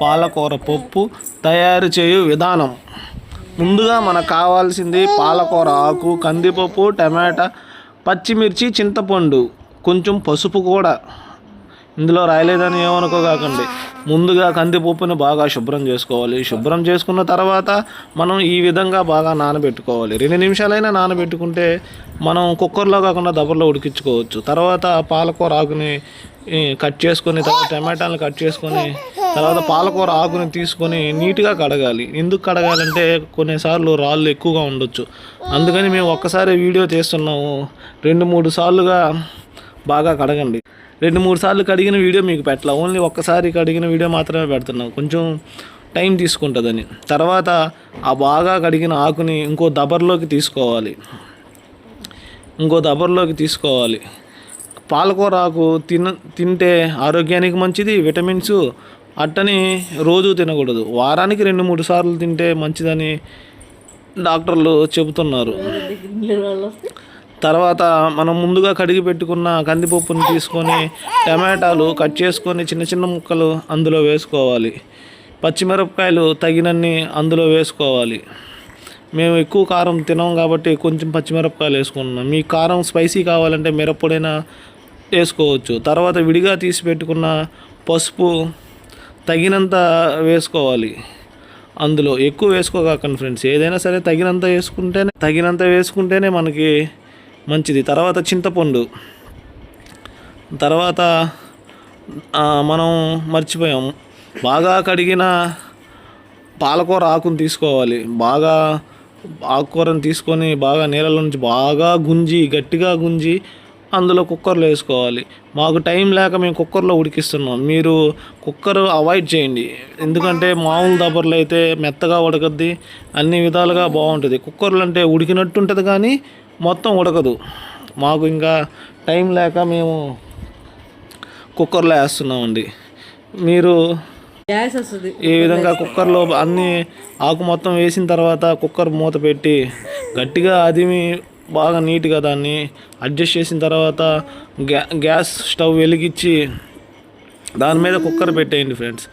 పాలకూర పప్పు తయారు చేయు విధానం. ముందుగా మనకు కావాల్సింది పాలకూర ఆకు, కందిపప్పు, టమాటా, పచ్చిమిర్చి, చింతపండు, కొంచెం పసుపు కూడా. ఇందులో రాయలేదని ఏమనుకోకండి. ముందుగా కందిపప్పుని బాగా శుభ్రం చేసుకోవాలి. శుభ్రం చేసుకున్న తర్వాత మనం ఈ విధంగా బాగా నానబెట్టుకోవాలి. 2 నిమిషాలైనా నానబెట్టుకుంటే మనం కుక్కర్లో కాకుండా దబర్లో ఉడికించుకోవచ్చు. తర్వాత పాలకూర ఆకుని కట్ చేసుకొని, తర్వాత టమాటాలను కట్ చేసుకొని, తర్వాత పాలకూర ఆకుని తీసుకొని నీట్గా కడగాలి. ఎందుకు కడగాలంటే కొన్నిసార్లు రాళ్ళు ఎక్కువగా ఉండొచ్చు. అందుకని మేము ఒక్కసారి వీడియో తీస్తున్నాము. 2-3 సార్లుగా బాగా కడగండి. 2-3 సార్లు కడిగిన వీడియో మీకు పెట్టాలి. ఓన్లీ ఒక్కసారి కడిగిన వీడియో మాత్రమే పెడుతున్నాం, కొంచెం టైం తీసుకుంటుందని. తర్వాత ఆ బాగా కడిగిన ఆకుని ఇంకో దబర్లోకి తీసుకోవాలి. పాలకూర ఆకు తింటే ఆరోగ్యానికి మంచిది, విటమిన్స్. అట్టని రోజు తినకూడదు, వారానికి 2-3 సార్లు తింటే మంచిదని డాక్టర్లు చెబుతున్నారు. తర్వాత మనం ముందుగా కడిగి పెట్టుకున్న కందిపప్పుని తీసుకొని టమాటాలు కట్ చేసుకొని చిన్న చిన్న ముక్కలు అందులో వేసుకోవాలి. పచ్చిమిరపకాయలు తగినన్ని అందులో వేసుకోవాలి. మేము ఎక్కువ కారం తినాం కాబట్టి కొంచెం పచ్చిమిరపకాయలు వేసుకున్నాం. మీ కారం స్పైసీ కావాలంటే మిరప్పొడైనా వేసుకోవచ్చు. తర్వాత విడిగా తీసి పెట్టుకున్న పసుపు తగినంత వేసుకోవాలి. అందులో ఎక్కువ వేసుకోకండి ఫ్రెండ్స్. ఏదైనా సరే తగినంత వేసుకుంటేనే మనకి మంచిది. తర్వాత చింతపండు. తర్వాత మనం మర్చిపోయాం, బాగా కడిగిన పాలకూర ఆకుని తీసుకోవాలి. బాగా ఆకుకూరని తీసుకొని బాగా నీళ్ళలో నుంచి బాగా గట్టిగా గుంజి అందులో కుక్కర్లో వేసుకోవాలి. మాకు టైం లేక మేము కుక్కర్లో ఉడికిస్తున్నాం. మీరు కుక్కర్ అవాయిడ్ చేయండి. ఎందుకంటే మామూలు దబర్లు అయితే మెత్తగా ఉడకద్ది, అన్ని విధాలుగా బాగుంటుంది. కుక్కర్లు అంటే ఉడికినట్టు ఉంటుంది కానీ మొత్తం ఉడకదు. మాకు ఇంకా టైం లేక మేము కుక్కర్లో వేస్తున్నామండి. మీరు ఈ విధంగా కుక్కర్లో అన్ని ఆకు మొత్తం వేసిన తర్వాత కుక్కర్ మూత పెట్టి గట్టిగా అదిమి బాగా నీట్గా దాన్ని అడ్జస్ట్ చేసిన తర్వాత గ్యాస్ స్టవ్ వెలిగించి దాని మీద కుక్కర్ పెట్టేయండి ఫ్రెండ్స్.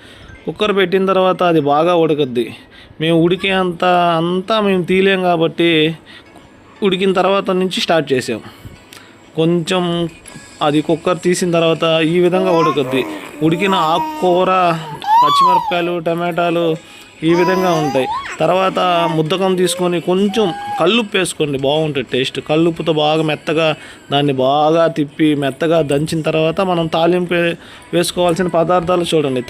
కుక్కర్ పెట్టిన తర్వాత అది బాగా ఉడకద్ది. మేము ఉడికే అంతా మేము తీయలేం కాబట్టి ఉడికిన తర్వాత నుంచి స్టార్ట్ చేసాం. కొంచెం అది కుక్కర్ తీసిన తర్వాత ఈ విధంగా ఉడకద్ది. ఉడికిన ఆకుకూర, పచ్చిమిరపకాయలు, టమాటాలు ఈ విధంగా ఉంటాయి. తర్వాత ముద్దకం తీసుకొని కొంచెం కల్లుప్పు వేసుకోండి, బాగుంటుంది టేస్ట్. కల్లుప్పుతో బాగా మెత్తగా దాన్ని బాగా తిప్పి మెత్తగా దంచిన తర్వాత మనం తాలింపు వేసుకోవాల్సిన పదార్థాలు చూడండి.